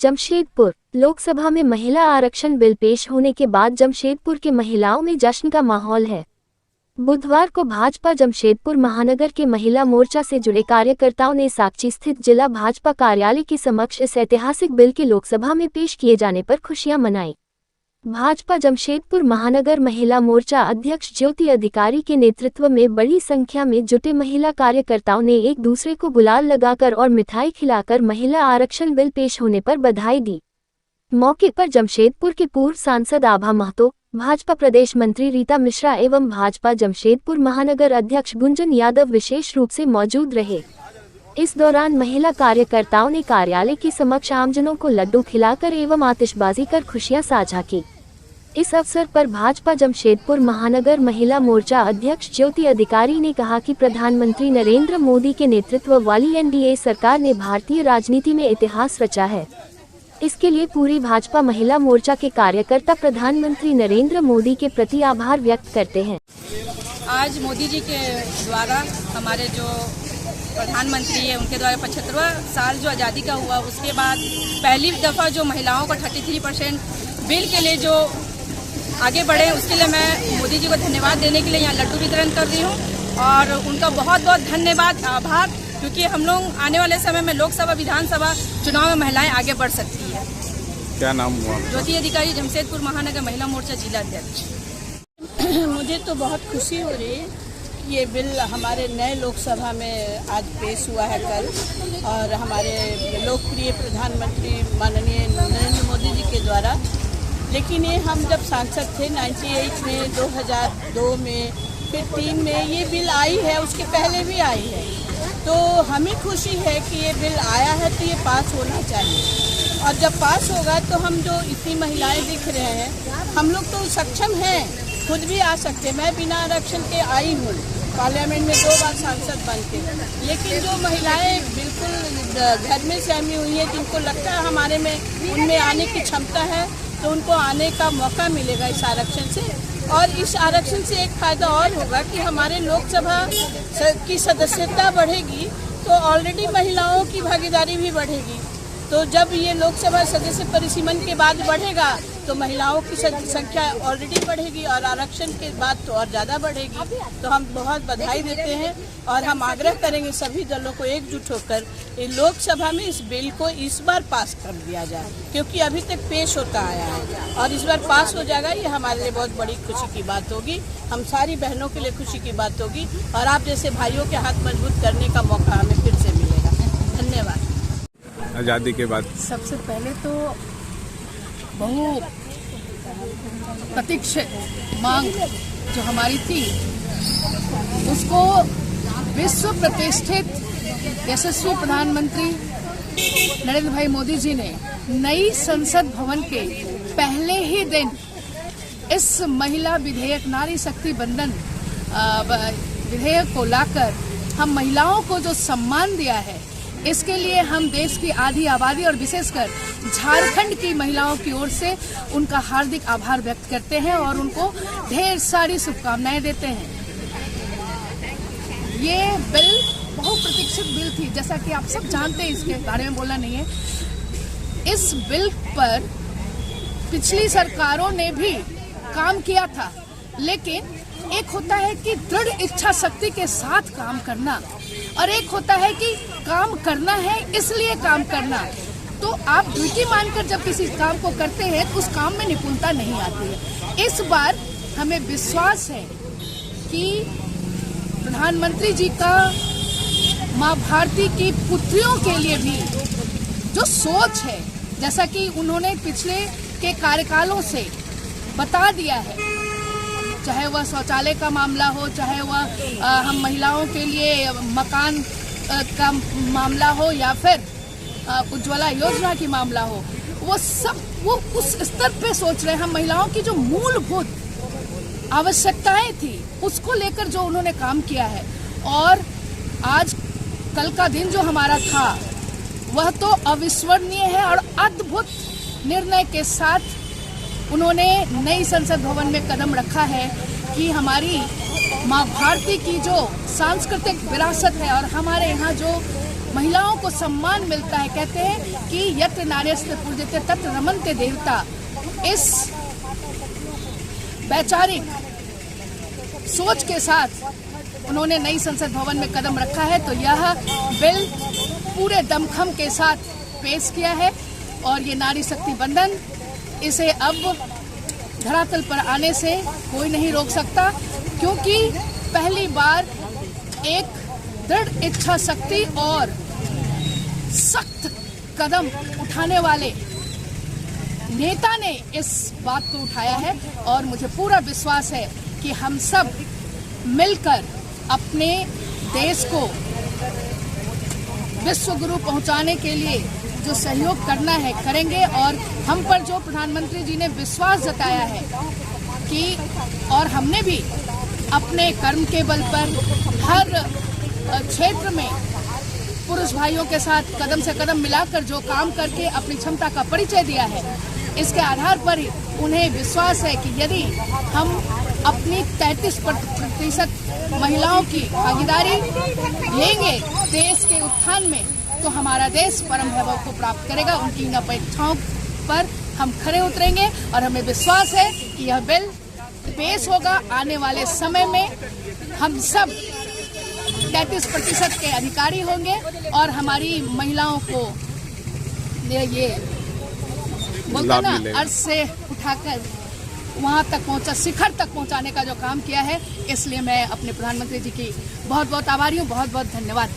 जमशेदपुर लोकसभा में महिला आरक्षण बिल पेश होने के बाद जमशेदपुर के महिलाओं में जश्न का माहौल है। बुधवार को भाजपा जमशेदपुर महानगर के महिला मोर्चा से जुड़े कार्यकर्ताओं ने साकची स्थित जिला भाजपा कार्यालय के समक्ष इस ऐतिहासिक बिल के लोकसभा में पेश किए जाने पर खुशियां मनाई। भाजपा जमशेदपुर महानगर महिला मोर्चा अध्यक्ष ज्योति अधिकारी के नेतृत्व में बड़ी संख्या में जुटे महिला कार्यकर्ताओं ने एक दूसरे को गुलाल लगाकर और मिठाई खिलाकर महिला आरक्षण बिल पेश होने पर बधाई दी। मौके पर जमशेदपुर के पूर्व सांसद आभा महतो, भाजपा प्रदेश मंत्री रीता मिश्रा एवं भाजपा जमशेदपुर महानगर अध्यक्ष गुंजन यादव विशेष रूप से मौजूद रहे। इस दौरान महिला कार्यकर्ताओं ने कार्यालय के समक्ष आमजनों को लड्डू खिलाकर एवं आतिशबाजी कर खुशियां साझा की। इस अवसर पर भाजपा जमशेदपुर महानगर महिला मोर्चा अध्यक्ष ज्योति अधिकारी ने कहा कि प्रधानमंत्री नरेंद्र मोदी के नेतृत्व वाली एनडीए सरकार ने भारतीय राजनीति में इतिहास रचा है। इसके लिए पूरी भाजपा महिला मोर्चा के कार्यकर्ता प्रधानमंत्री नरेंद्र मोदी के प्रति आभार व्यक्त करते हैं। आज मोदी जी के द्वारा हमारे जो प्रधानमंत्री है उनके द्वारा 75वां साल जो आज़ादी का हुआ, उसके बाद पहली दफ़ा जो महिलाओं को 33% बिल के लिए जो आगे बढ़े, उसके लिए मैं मोदी जी को धन्यवाद देने के लिए यहाँ लड्डू वितरण कर रही हूँ और उनका बहुत बहुत धन्यवाद, आभार, क्योंकि हम लोग आने वाले समय में लोकसभा विधानसभा चुनाव में महिलाएं आगे बढ़ सकती है। क्या नाम हुआ? ज्योति अधिकारी, जमशेदपुर महानगर महिला मोर्चा जिला अध्यक्ष। मुझे तो बहुत खुशी हो रही है। ये बिल हमारे नए लोकसभा में आज पेश हुआ है कल, और हमारे लोकप्रिय प्रधानमंत्री माननीय नरेंद्र मोदी जी के द्वारा। लेकिन ये हम जब सांसद थे 98 में, 2002 में, फिर 3 में ये बिल आई है, उसके पहले भी आई है। तो हमें खुशी है कि ये बिल आया है तो ये पास होना चाहिए, और जब पास होगा तो हम जो इतनी महिलाएं दिख रहे हैं, हम लोग तो सक्षम हैं, खुद भी आ सकते। मैं बिना आरक्षण के आई हूँ, पार्लियामेंट में 2 बार सांसद बन के। लेकिन जो महिलाएं बिल्कुल घर में सहमी हुई हैं, जिनको लगता है हमारे में उनमें आने की क्षमता है, तो उनको आने का मौका मिलेगा इस आरक्षण से। और इस आरक्षण से एक फ़ायदा और होगा कि हमारे लोकसभा की सदस्यता बढ़ेगी, तो ऑलरेडी महिलाओं की भागीदारी भी बढ़ेगी। तो जब ये लोकसभा सदस्य परिसीमन के बाद बढ़ेगा तो महिलाओं की संख्या ऑलरेडी बढ़ेगी, और आरक्षण के बाद तो और ज़्यादा बढ़ेगी। तो हम बहुत बधाई देते हैं, और हम आग्रह करेंगे सभी दलों को एकजुट होकर लोकसभा में इस बिल को इस बार पास कर दिया जाए, क्योंकि अभी तक पेश होता आया है, और इस बार पास हो जाएगा। ये हमारे लिए बहुत बड़ी खुशी की बात होगी, हम सारी बहनों के लिए खुशी की बात होगी, और आप जैसे भाइयों के हाथ मजबूत करने का मौका हमें फिर से मिलेगा। धन्यवाद। आज़ादी के बाद सबसे पहले तो बहु प्रतीक्षित मांग जो हमारी थी, उसको विश्व प्रतिष्ठित यशस्वी प्रधानमंत्री नरेंद्र भाई मोदी जी ने नई संसद भवन के पहले ही दिन इस महिला विधेयक, नारी शक्ति बंधन विधेयक को लाकर हम महिलाओं को जो सम्मान दिया है, इसके लिए हम देश की आधी आबादी और विशेषकर झारखंड की महिलाओं की ओर से उनका हार्दिक आभार व्यक्त करते हैं और उनको ढेर सारी शुभकामनाएं देते हैं। ये बिल बहुप्रतीक्षित बिल थी, जैसा कि आप सब जानते हैं, इसके बारे में बोलना नहीं है। इस बिल पर पिछली सरकारों ने भी काम किया था, लेकिन एक होता है कि दृढ़ इच्छा शक्ति के साथ काम करना, और एक होता है कि काम करना है इसलिए काम करना। तो आप ड्यूटी मानकर जब किसी काम को करते हैं तो उस काम में निपुणता नहीं आती है। इस बार हमें विश्वास है कि प्रधानमंत्री जी का माँ भारती की पुत्रियों के लिए भी जो सोच है, जैसा कि उन्होंने पिछले के कार्यकालों से बता दिया है, चाहे वह शौचालय का मामला हो, चाहे वह हम महिलाओं के लिए मकान का मामला हो, या फिर उज्ज्वला योजना की मामला हो, वो उस स्तर पे सोच रहे हैं। हम महिलाओं की जो मूलभूत आवश्यकताएं थी उसको लेकर जो उन्होंने काम किया है, और आज कल का दिन जो हमारा था वह तो अविस्मरणीय है, और अद्भुत निर्णय के साथ उन्होंने नई संसद भवन में कदम रखा है कि हमारी माँ भारती की जो सांस्कृतिक विरासत है और हमारे यहाँ जो महिलाओं को सम्मान मिलता है। कहते हैं कि यत्र नार्यस्ते पूज्यते तत्र रमन्ते देवता। इस वैचारिक सोच के साथ उन्होंने नई संसद भवन में कदम रखा है, तो यह बिल पूरे दमखम के साथ पेश किया है और ये नारी शक्ति बंधन, इसे अब धरातल पर आने से कोई नहीं रोक सकता, क्योंकि पहली बार एक दृढ़ इच्छा शक्ति और सख्त कदम उठाने वाले नेता ने इस बात को उठाया है। और मुझे पूरा विश्वास है कि हम सब मिलकर अपने देश को विश्व गुरु पहुंचाने के लिए जो सहयोग करना है करेंगे। और हम पर जो प्रधानमंत्री जी ने विश्वास जताया है कि, और हमने भी अपने कर्म के बल पर हर क्षेत्र में पुरुष भाइयों के साथ कदम से कदम मिलाकर जो काम करके अपनी क्षमता का परिचय दिया है, इसके आधार पर ही उन्हें विश्वास है कि यदि हम अपनी 33% महिलाओं की भागीदारी लेंगे देश के उत्थान में, तो हमारा देश परम वैभव को प्राप्त करेगा। उनकी इन अपेक्षाओं पर हम खरे उतरेंगे और हमें विश्वास है कि यह बिल पेश होगा। आने वाले समय में हम सब 33% के अधिकारी होंगे और हमारी महिलाओं को ये बोलते ना, अर्श से उठाकर वहां तक पहुंचा, शिखर तक पहुंचाने का जो काम किया है, इसलिए मैं अपने प्रधानमंत्री जी की बहुत बहुत आभारी हूँ। बहुत बहुत धन्यवाद।